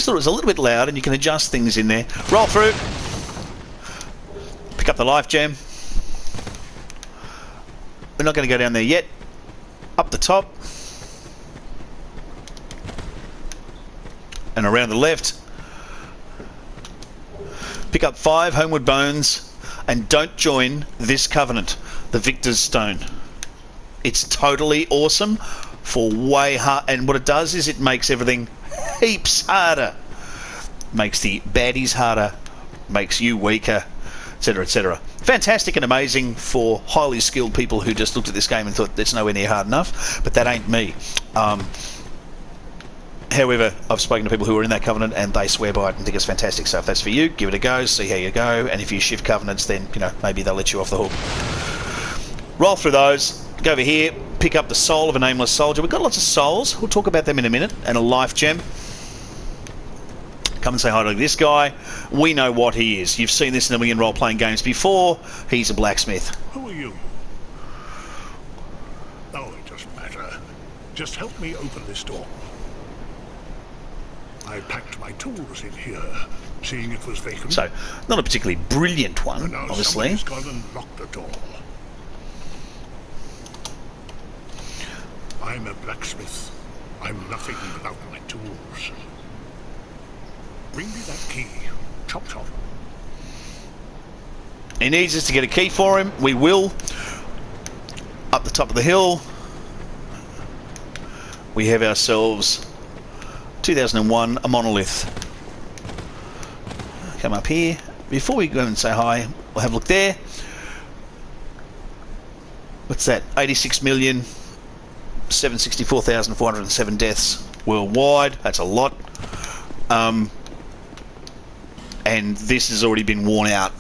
thought it was a little bit loud, and you can adjust things in there. Roll through. Pick up the life gem. We're not going to go down there yet. Up the top. And around the left. Pick up 5 homeward bones, and don't join this covenant, the Victor's Stone. It's totally awesome for way hard, and what it does is it makes everything heaps harder. Makes the baddies harder, makes you weaker, etc, etc. Fantastic and amazing for highly skilled people who just looked at this game and thought it's nowhere near hard enough, but that ain't me. However, I've spoken to people who are in that covenant and they swear by it and think it's fantastic. So if that's for you, give it a go, see how you go, and if you shift covenants, then maybe they'll let you off the hook. Roll through those, go over here, pick up the soul of a nameless soldier. We've got lots of souls, we'll talk about them in a minute, and a life gem. Come and say hi to this guy. We know what he is. You've seen this in a million role-playing games before. He's a blacksmith. Who are you? Oh, it doesn't matter. Just help me open this door. I packed my tools in here, seeing it was vacant. So, not a particularly brilliant one, now obviously. Somebody's gone and locked the door. I'm a blacksmith. I'm nothing without my tools. Bring me that key. Chop chop. He needs us to get a key for him. We will. Up the top of the hill, we have ourselves 2001, a monolith. Come up here. Before we go and say hi, we'll have a look there. What's that? 86,764,407 deaths worldwide. That's a lot. And this has already been worn out,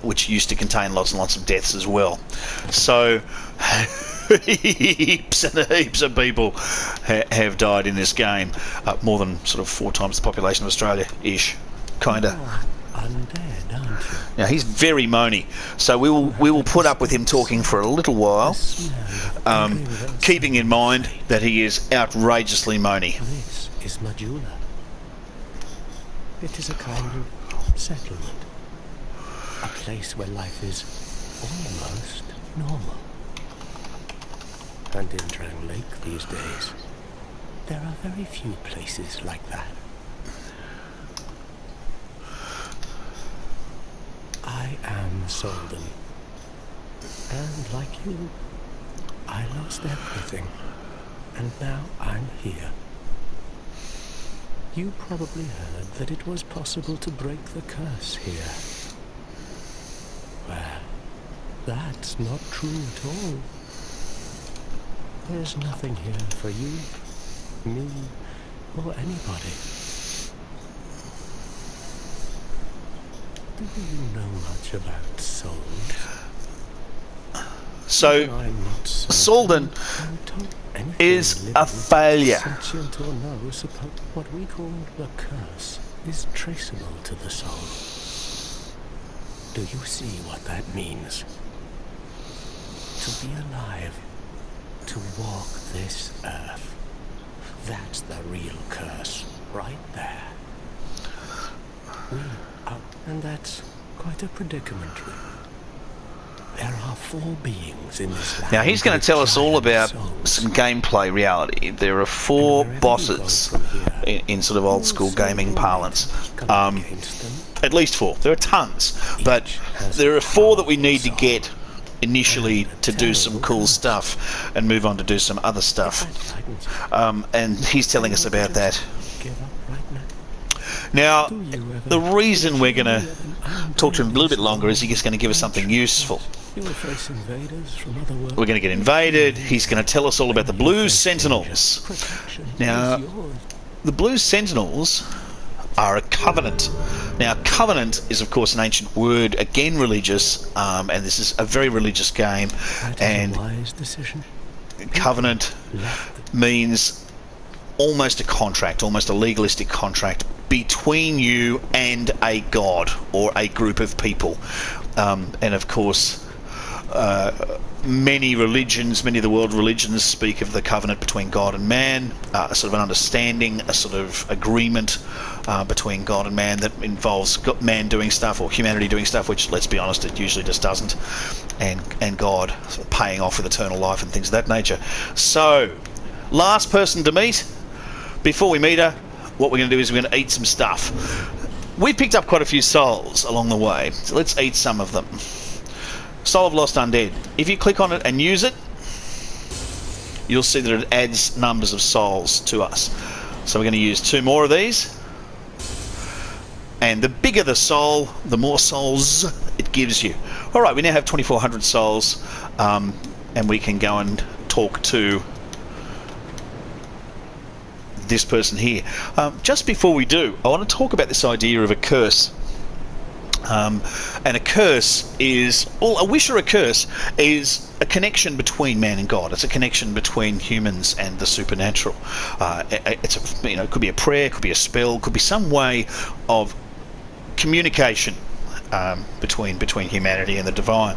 which used to contain lots and lots of deaths as well. So heaps and heaps of people have died in this game. More than sort of 4 times the population of Australia-ish, kinda. Undead, aren't you? Now he's very moany, so we will put up with him talking for a little while, keeping in mind that he is outrageously moany. This is Majula. It is a kind of settlement. A place where life is almost normal. And in Drang Lake these days, there are very few places like that. I am Solden. And like you, I lost everything. And now I'm here. You probably heard that it was possible to break the curse here. Well, that's not true at all. There's nothing here for you, me, or anybody. Do you know much about souls? So, Solden is a failure. Sentient or no, what we call the curse is traceable to the soul. Do you see what that means? To be alive, to walk this earth. That's the real curse, right there. And that's quite a predicament. There are 4 beings in this land. Now he's going to tell us all about some gameplay reality. There are 4 bosses in sort of old school gaming parlance. At least 4. There are tons, but there are 4 that we need to get initially to do some cool stuff and move on to do some other stuff. And he's telling us about that. Now, the reason we're going to talk to him a little bit longer is he's going to give us something useful. We're going to get invaded. He's going to tell us all about the Blue Sentinels. Now, the Blue Sentinels are a covenant. Now, covenant is, of course, an ancient word, again religious, and this is a very religious game. And covenant means almost a contract, almost a legalistic contract between you and a god or a group of people. And of course, Many religions, many of the world religions speak of the covenant between God and man, a sort of an understanding, a sort of agreement between God and man that involves man doing stuff or humanity doing stuff, which, let's be honest, it usually just doesn't, and God sort of paying off with eternal life and things of that nature. So, last person to meet. Before we meet her, what we're going to do is we're going to eat some stuff. We picked up quite a few souls along the way, so let's eat some of them. Soul of Lost Undead. If you click on it and use it, you'll see that it adds numbers of souls to us. So we're going to use 2 more of these. And the bigger the soul, the more souls it gives you. Alright, we now have 2,400 souls, and we can go and talk to this person here. Just before we do, I want to talk about this idea of a curse. And a curse is, well, a wish or a curse is a connection between man and God. It's a connection between humans and the supernatural. It's it could be a prayer, could be a spell, could be some way of communication between humanity and the divine.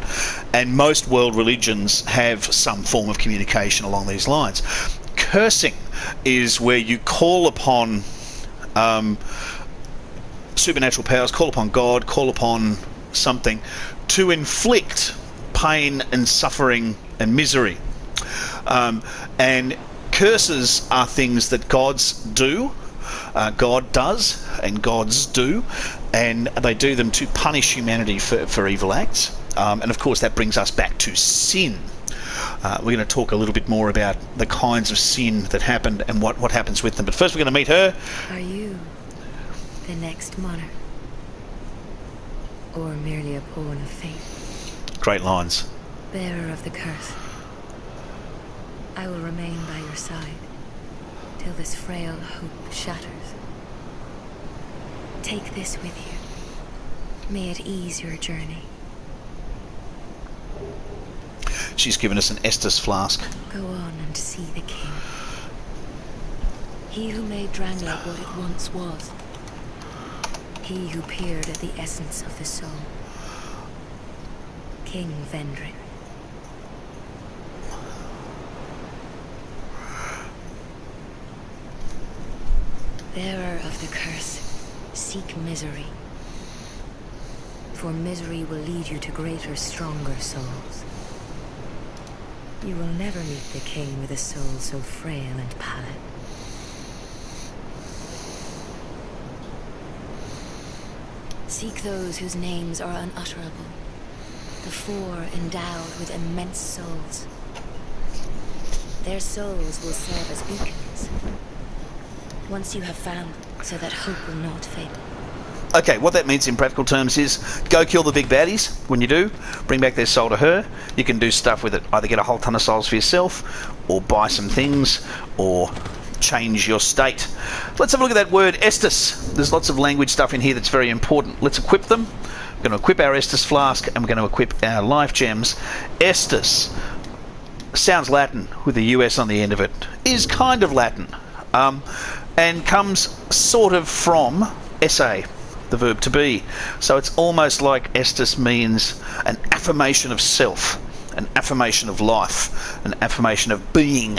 And most world religions have some form of communication along these lines. Cursing is where you call upon supernatural powers, call upon God, call upon something to inflict pain and suffering and misery. And curses are things that gods do, God does, and gods do, and they do them to punish humanity for evil acts. And of course that brings us back to sin. We're going to talk a little bit more about the kinds of sin that happened and what happens with them. But first we're going to meet her. Are you the next monarch? Or merely a pawn of fate? Great lines. Bearer of the curse, I will remain by your side till this frail hope shatters. Take this with you. May it ease your journey. She's given us an Estus flask. Go on and see the king. He who made Drangla what it once was. He who peered at the essence of the soul. King Vendrick. Bearer of the curse, seek misery. For misery will lead you to greater, stronger souls. You will never meet the king with a soul so frail and pallid. Seek those whose names are unutterable, the four endowed with immense souls. Their souls will serve as beacons, once you have found them, so that hope will not fade. Okay, what that means in practical terms is go kill the big baddies. When you do, bring back their soul to her. You can do stuff with it. Either get a whole ton of souls for yourself, or buy some things, or change your state. Let's have a look at that word Estus. There's lots of language stuff in here that's very important. Let's equip them. We're going to equip our Estus flask, and we're going to equip our life gems. Estus sounds Latin with a US on the end of it. Is kind of Latin, and comes sort of from esse, the verb to be. So it's almost like Estus means an affirmation of self, an affirmation of life, an affirmation of being.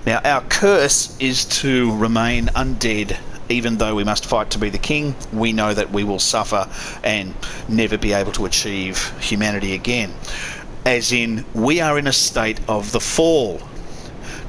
Now our curse is to remain undead. Even though we must fight to be the king, we know that we will suffer and never be able to achieve humanity again. As in, we are in a state of the fall.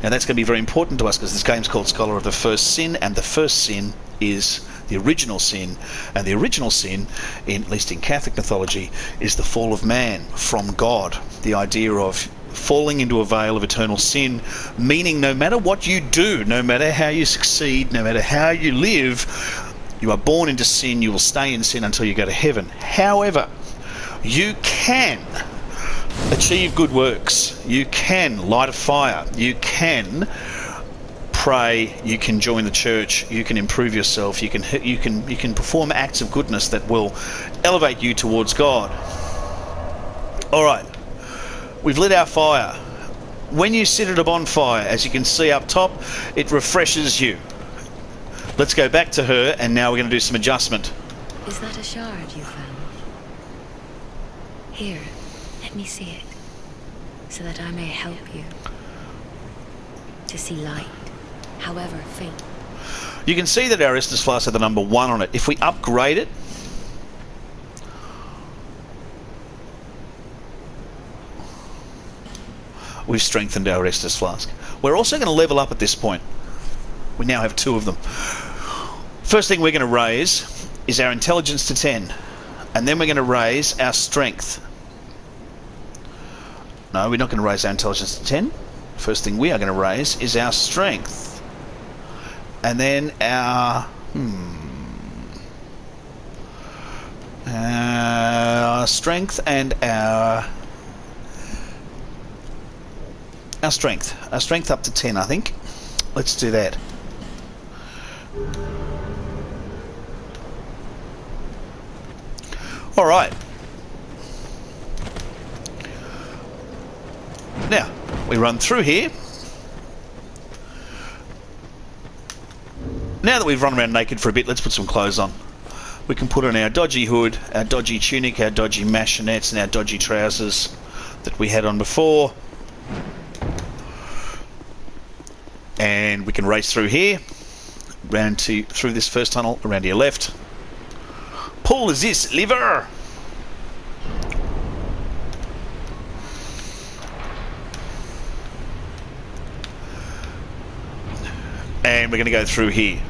Now that's going to be very important to us because this game's called Scholar of the First Sin, and the first sin is the original sin, and the original sin, at least in Catholic mythology, is the fall of man from God. The idea of falling into a veil of eternal sin, meaning no matter what you do, no matter how you succeed, no matter how you live, you are born into sin, you will stay in sin until you go to heaven. However, you can achieve good works, you can light a fire, you can pray, you can join the church, you can improve yourself, you can perform acts of goodness that will elevate you towards God. Alright, we've lit our fire. When you sit at a bonfire, as you can see up top, it refreshes you. Let's go back to her, and now we're going to do some adjustment. Is that a shard you found? Here, let me see it. so that I may help you to see light, however faint. You can see that our Estus flask had the number 1 on it. If we upgrade it, we've strengthened our Estus flask. We're also going to level up at this point. We now have 2 of them. First thing we're going to raise is our intelligence to 10. And then we're going to raise our strength. No, we're not going to raise our intelligence to 10. First thing we are going to raise is our strength. And then our strength and our strength. Our strength up to 10, I think. Let's do that. All right. Now, we run through here. Now that we've run around naked for a bit, let's put some clothes on. We can put on our dodgy hood, our dodgy tunic, our dodgy machinettes, and our dodgy trousers that we had on before. And we can race through here, through this first tunnel, around to your left. Pull this lever! And we're going to go through here.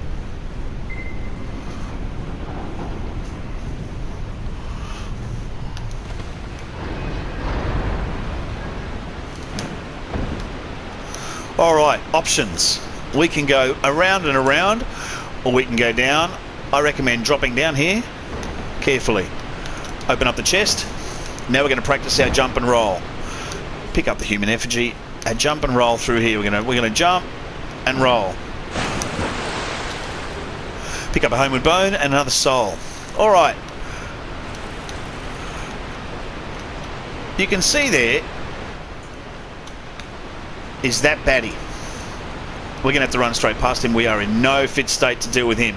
Alright, options. We can go around and around, or we can go down. I recommend dropping down here carefully. Open up the chest. Now we're going to practice our jump and roll. Pick up the human effigy and jump and roll through here. We're going to jump and roll. Pick up a homeward bone and another soul. Alright. You can see there is that baddie. We're going to have to run straight past him. We are in no fit state to deal with him.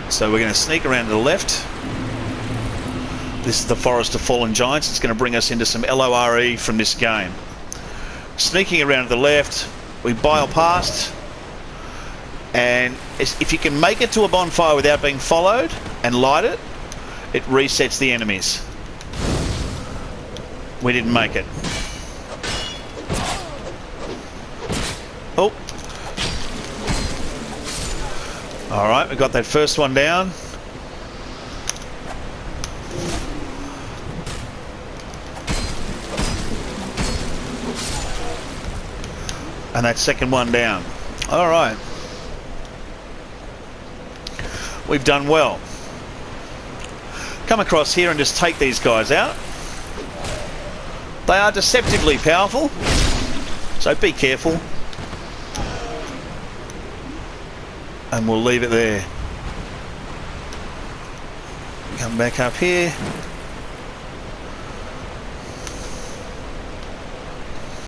So we're going to sneak around to the left. This is the Forest of Fallen Giants. It's going to bring us into some LORE from this game. Sneaking around to the left, we bile past, and if you can make it to a bonfire without being followed and light it, it resets the enemies. We didn't make it. Oh. Alright, we got that first one down. And that second one down. Alright. We've done well. Come across here and just take these guys out. They are deceptively powerful, so be careful. And we'll leave it there. Come back up here.